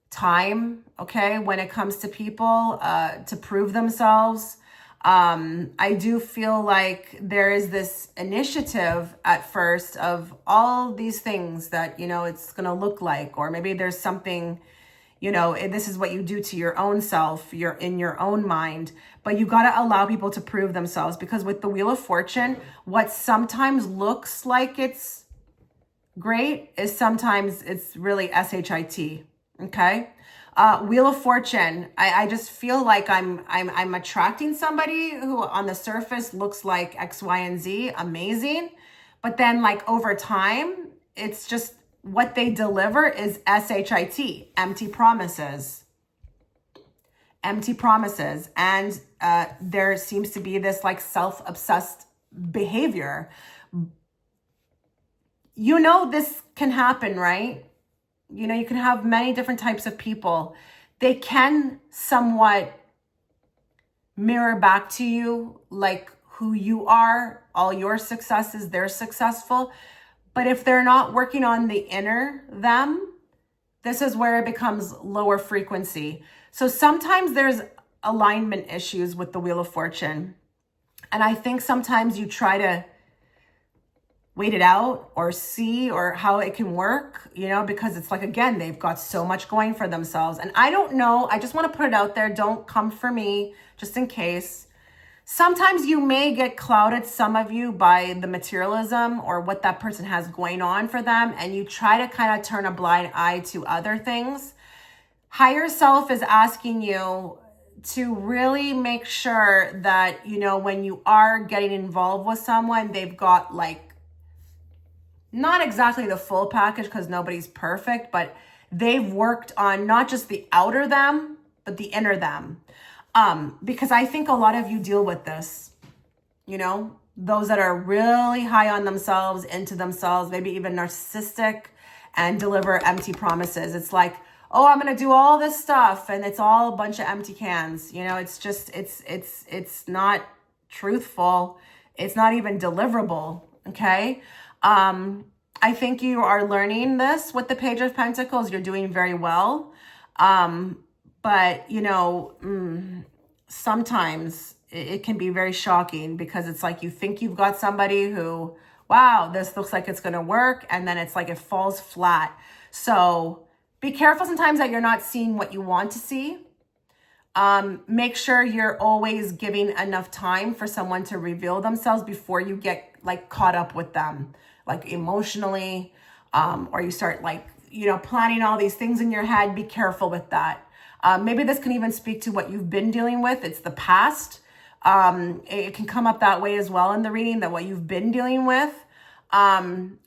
time, okay, when it comes to people to prove themselves. I do feel like there is this initiative at first of all these things that, you know, it's going to look like, or maybe there's something, you know, this is what you do to your own self, you're in your own mind, but you got to allow people to prove themselves, because with the Wheel of Fortune, what sometimes looks like it's great is sometimes it's really shit. Okay. Wheel of Fortune. I just feel like I'm attracting somebody who on the surface looks like X, Y, and Z, amazing. But then like over time, it's just what they deliver is shit, empty promises. Empty promises. And there seems to be this like self-obsessed behavior. You know, this can happen, right? You know, you can have many different types of people. They can somewhat mirror back to you like who you are, all your successes, they're successful. But if they're not working on the inner them, this is where it becomes lower frequency. So sometimes there's alignment issues with the Wheel of Fortune. And I think sometimes you try to wait it out or see or how it can work, you know, because it's like, again, they've got so much going for themselves. And I don't know, I just want to put it out there. Don't come for me, just in case. Sometimes you may get clouded, some of you, by the materialism or what that person has going on for them. And you try to kind of turn a blind eye to other things. Higher self is asking you to really make sure that, you know, when you are getting involved with someone, they've got like, not exactly the full package, because nobody's perfect, but they've worked on not just the outer them, but the inner them. Because I think a lot of you deal with this, you know, those that are really high on themselves, into themselves, maybe even narcissistic, and deliver empty promises. It's like, oh, I'm going to do all this stuff, and it's all a bunch of empty cans. You know, it's just, it's not truthful. It's not even deliverable. Okay. I think you are learning this with the Page of Pentacles. You're doing very well. But you know, sometimes it can be very shocking, because it's like you think you've got somebody who, wow, this looks like it's going to work. And then it's like it falls flat. So be careful sometimes that you're not seeing what you want to see. Make sure you're always giving enough time for someone to reveal themselves before you get like caught up with them, like emotionally, or you start like, you know, planning all these things in your head. Be careful with that. Maybe this can even speak to what you've been dealing with. It's the past. It can come up that way as well in the reading, that what you've been dealing with.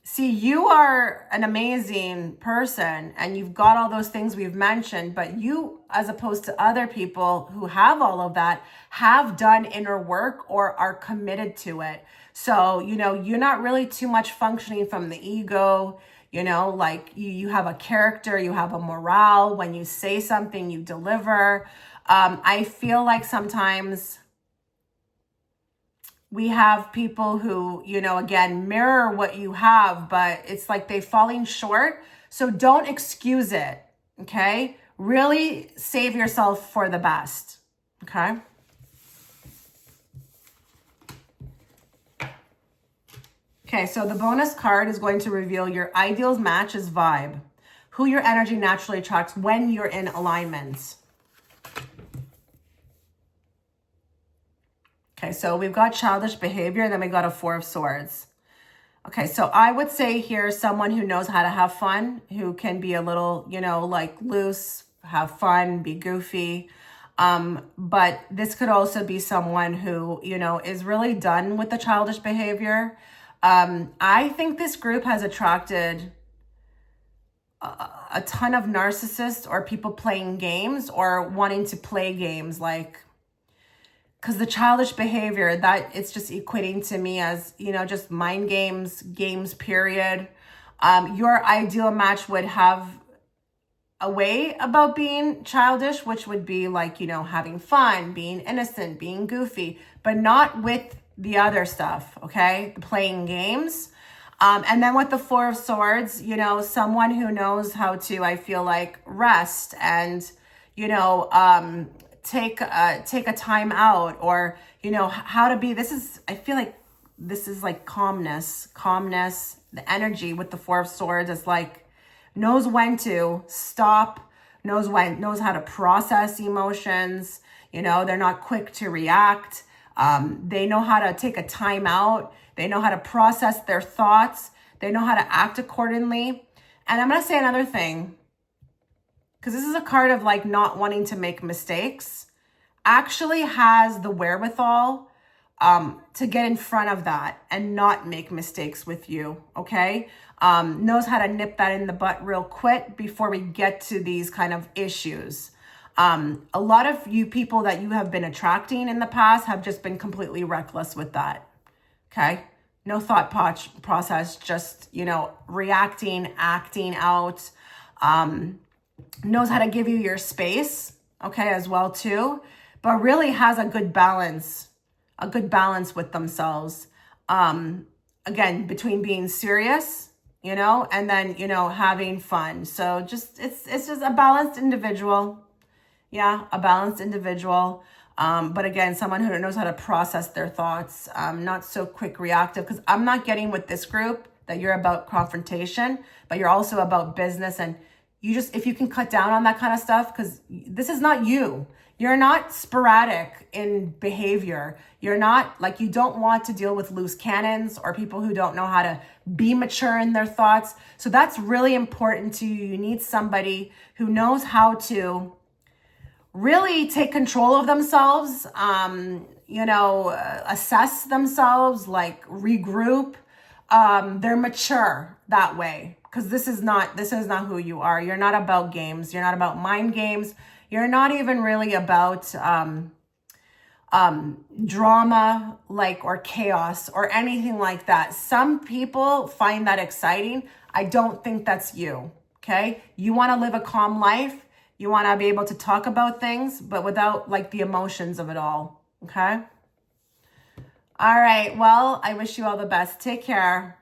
See, you are an amazing person, and you've got all those things we've mentioned, but you, as opposed to other people who have all of that, have done inner work or are committed to it. So, you know, you're not really too much functioning from the ego. You know, like you have a character, you have a morale. When you say something, you deliver. I feel like sometimes we have people who, you know, again, mirror what you have, but it's like they're falling short. So don't excuse it, okay? Really save yourself for the best, okay? Okay, so the bonus card is going to reveal your ideals matches vibe, who your energy naturally attracts when you're in alignment. Okay, so we've got childish behavior, and then we got a Four of Swords. Okay, so I would say here, someone who knows how to have fun, who can be a little, you know, like loose, have fun, be goofy. But this could also be someone who, you know, is really done with the childish behavior. I think this group has attracted a ton of narcissists or people playing games or wanting to play games, like, because the childish behavior, that it's just equating to me as, you know, just mind games, period. Your ideal match would have a way about being childish, which would be like, you know, having fun, being innocent, being goofy, but not with the other stuff, okay? Playing games. And then with the Four of Swords, you know, someone who knows how to, I feel like, rest and, you know, take a time out, or, you know, how to be, I feel like this is like calmness, the energy with the Four of Swords is like, knows when to stop, knows how to process emotions. You know, they're not quick to react. They know how to take a time out. They know how to process their thoughts. They know how to act accordingly. And I'm going to say another thing, because this is a card of like not wanting to make mistakes, actually has the wherewithal to get in front of that and not make mistakes with you, okay? Knows how to nip that in the butt real quick before we get to these kind of issues. A lot of you people that you have been attracting in the past have just been completely reckless with that, okay? No thought process, just, you know, reacting, acting out. Knows how to give you your space, okay, as well too, but really has a good balance with themselves. Again, between being serious, you know, and then, you know, having fun. So just, it's just a balanced individual. Yeah, a balanced individual. But again, someone who knows how to process their thoughts, not so quick reactive, because I'm not getting with this group that you're about confrontation, but you're also about business. And you just, if you can cut down on that kind of stuff, because this is not you. You're not sporadic in behavior. You're not, like, you don't want to deal with loose cannons or people who don't know how to be mature in their thoughts. So that's really important to you. You need somebody who knows how to really take control of themselves, you know, assess themselves, like regroup. They're mature that way, because this is not who you are. You're not about games. You're not about mind games. You're not even really about drama, like, or chaos or anything like that. Some people find that exciting. I don't think that's you. Okay. You want to live a calm life. You want to be able to talk about things, but without like the emotions of it all. Okay. All right. Well, I wish you all the best. Take care.